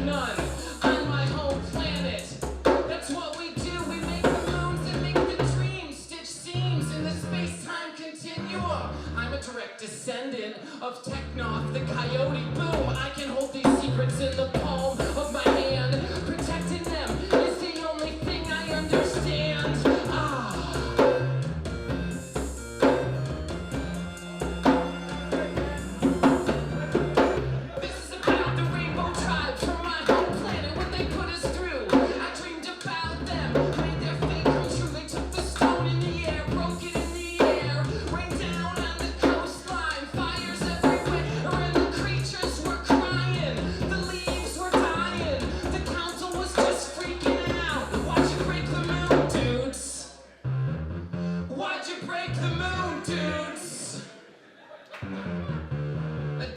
none on my home planet. That's what we do. We make the moons and make the dreams, stitch seams in the space-time continuum. I'm a direct descendant of Technoth, the coyote boom. I can hold these secrets in the palm of my hand. Protecting them is the only thing I understand. This is about the rainbow tribes from my home planet, what they put us through. I dreamed about them, made their fate come true. They took the stone in the air, broke it in the air, rained down on the coastline, fires everywhere, and the creatures were crying, the leaves were dying, the council was just freaking out. Why'd you break the moon, dudes? Why'd you break the moon, dudes?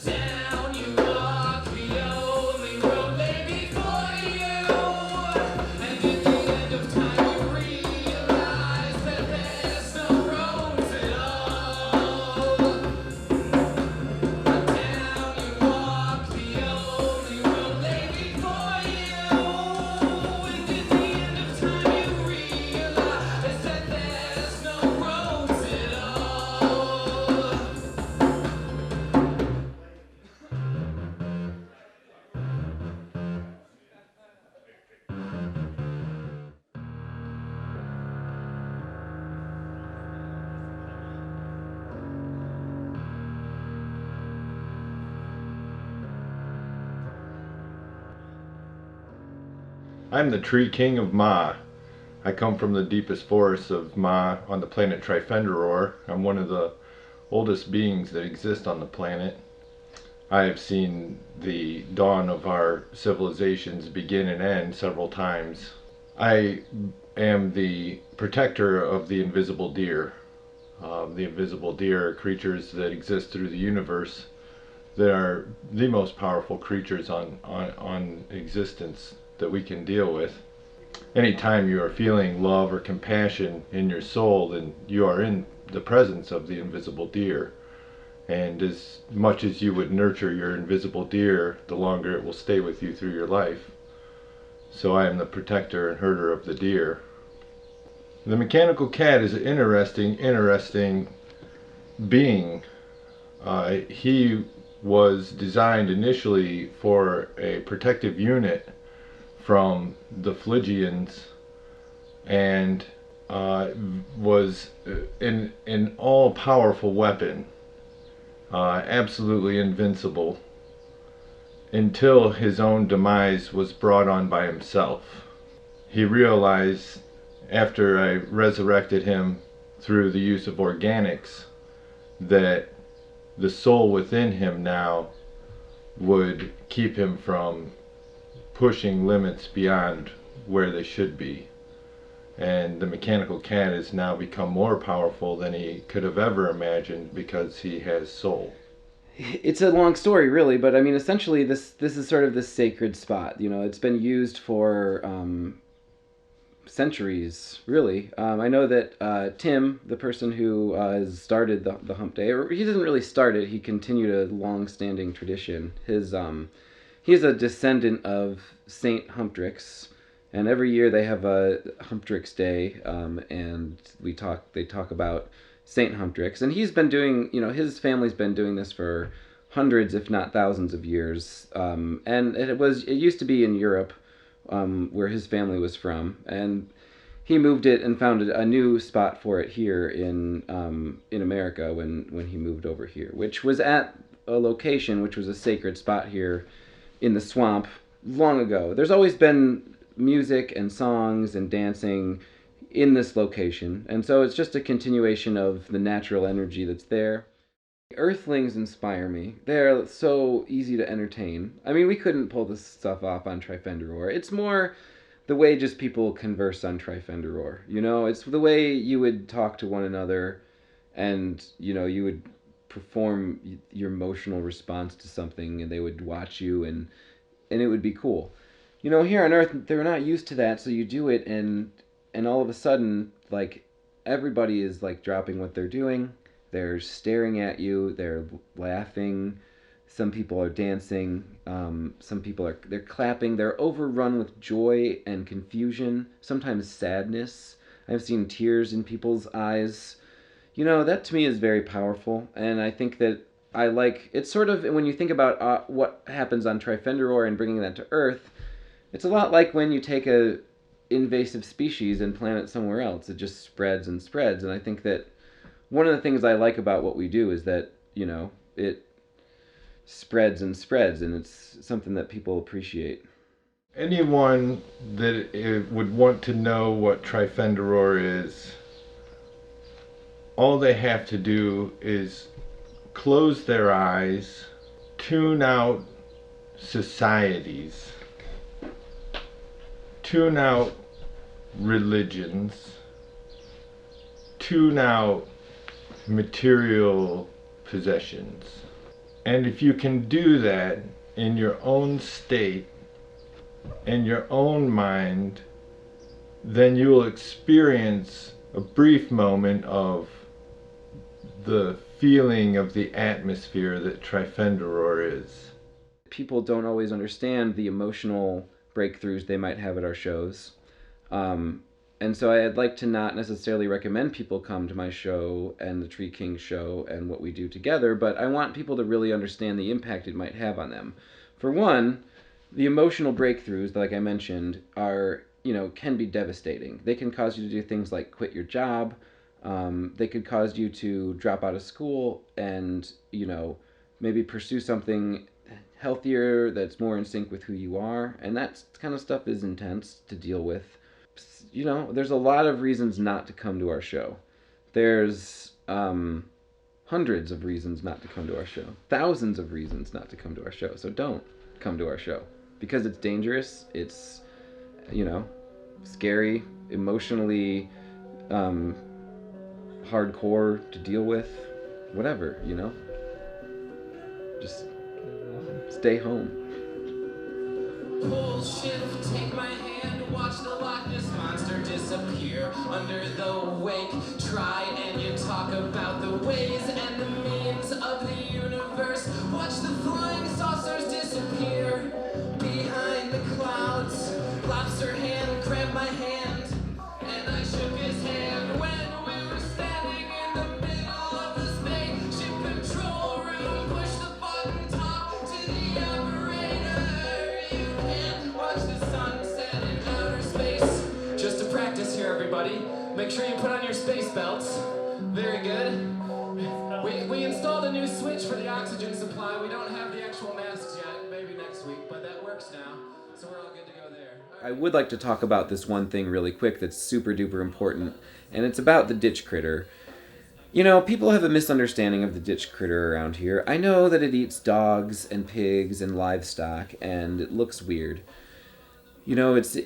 Down you walk, the only road lay before you. And in the end of time you realize that there's no roads at all. Down you walk, the only road lay before you. And in the end of time you realize that there's no roads at all. I'm the Tree King of Ma. I come from the deepest forests of Ma on the planet Trifenderoor. I'm one of the oldest beings that exist on the planet. I have seen the dawn of our civilizations begin and end several times. I am the protector of the invisible deer. The invisible deer are creatures that exist through the universe that are the most powerful creatures on existence that we can deal with. Anytime you are feeling love or compassion in your soul, then you are in the presence of the invisible deer. And as much as you would nurture your invisible deer, the longer it will stay with you through your life. So I am the protector and herder of the deer. The mechanical cat is an interesting being. He was designed initially for a protective unit from the Phrygians, and was an all-powerful weapon, absolutely invincible, until his own demise was brought on by himself. He realized, after I resurrected him through the use of organics, that the soul within him now would keep him from pushing limits beyond where they should be. And the mechanical cat has now become more powerful than he could have ever imagined because he has soul. It's a long story, really, but I mean, essentially, this is sort of this sacred spot. You know, it's been used for centuries, really. I know that Tim, the person who has started the Hump Day, or he doesn't really start it, he continued a long-standing tradition. He's a descendant of Saint Humpdrix, and every year they have a Humpdrix Day, and they talk about Saint Humpdrix, and he's been doing, his family's been doing this for hundreds, if not thousands of years, and it used to be in Europe, where his family was from, and he moved it and found a new spot for it here in America when he moved over here, which was at a location which was a sacred spot here in the swamp long ago. There's always been music and songs and dancing in this location, and so it's just a continuation of the natural energy that's there. Earthlings inspire me. They're so easy to entertain. I mean, we couldn't pull this stuff off on Trifenderoor. It's more the way just people converse on Trifenderoor. It's the way you would talk to one another, and you would perform your emotional response to something, and they would watch you, and it would be cool. Here on Earth, they're not used to that, so you do it, and all of a sudden, like, everybody is, like, dropping what they're doing. They're staring at you. They're laughing, Some people are dancing. Some people they're clapping. They're overrun with joy and confusion, sometimes sadness. I've seen tears in people's eyes. That to me is very powerful, and I think that I like it's sort of when you think about what happens on Trifenderoor and bringing that to Earth. It's a lot like when you take a invasive species and plant it somewhere else. It just spreads and spreads, and I think that one of the things I like about what we do is that it spreads and spreads, and it's something that people appreciate. Anyone that would want to know what Trifenderoor is, all they have to do is close their eyes, tune out societies, tune out religions, tune out material possessions. And if you can do that in your own state, in your own mind, then you will experience a brief moment of the feeling of the atmosphere that Trifenderoor is. People don't always understand the emotional breakthroughs they might have at our shows. And so I'd like to not necessarily recommend people come to my show and the Tree King show and what we do together, but I want people to really understand the impact it might have on them. For one, the emotional breakthroughs, like I mentioned, can be devastating. They can cause you to do things like quit your job. They could cause you to drop out of school and, maybe pursue something healthier that's more in sync with who you are. And that kind of stuff is intense to deal with. There's a lot of reasons not to come to our show. There's hundreds of reasons not to come to our show. Thousands of reasons not to come to our show. So don't come to our show. Because it's dangerous. It's, scary, emotionally hardcore to deal with. Whatever, Just stay home. Pole shift, take my hand, watch the Loch Ness monster disappear under the wake. Try and you talk about the ways and the means of the universe. Watch the flying saucers disappear behind the clouds. Lobster hand grabbed my hand, and I shook his hand when we were standing in the middle of the spaceship control room. Push the button, talk to the operator. You can't watch the sunset in outer space. Just to practice here, everybody. Make sure you put on your space belts. Very good. We installed a new switch for the oxygen supply. We don't have the actual masks yet. Maybe next week, but that works now. So we're all good to go there. I would like to talk about this one thing really quick that's super duper important, and it's about the ditch critter. People have a misunderstanding of the ditch critter around here. I know that it eats dogs and pigs and livestock, and it looks weird. It's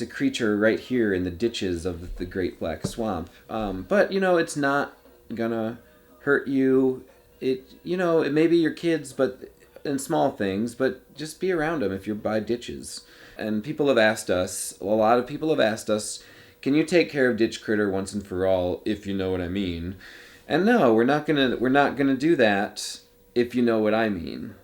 a creature right here in the ditches of the Great Black Swamp. But it's not gonna hurt you. It may be your kids, and small things, but just be around them if you're by ditches. And a lot of people have asked us, can you take care of ditch critter once and for all, if you know what I mean? And no, we're not gonna do that if you know what I mean.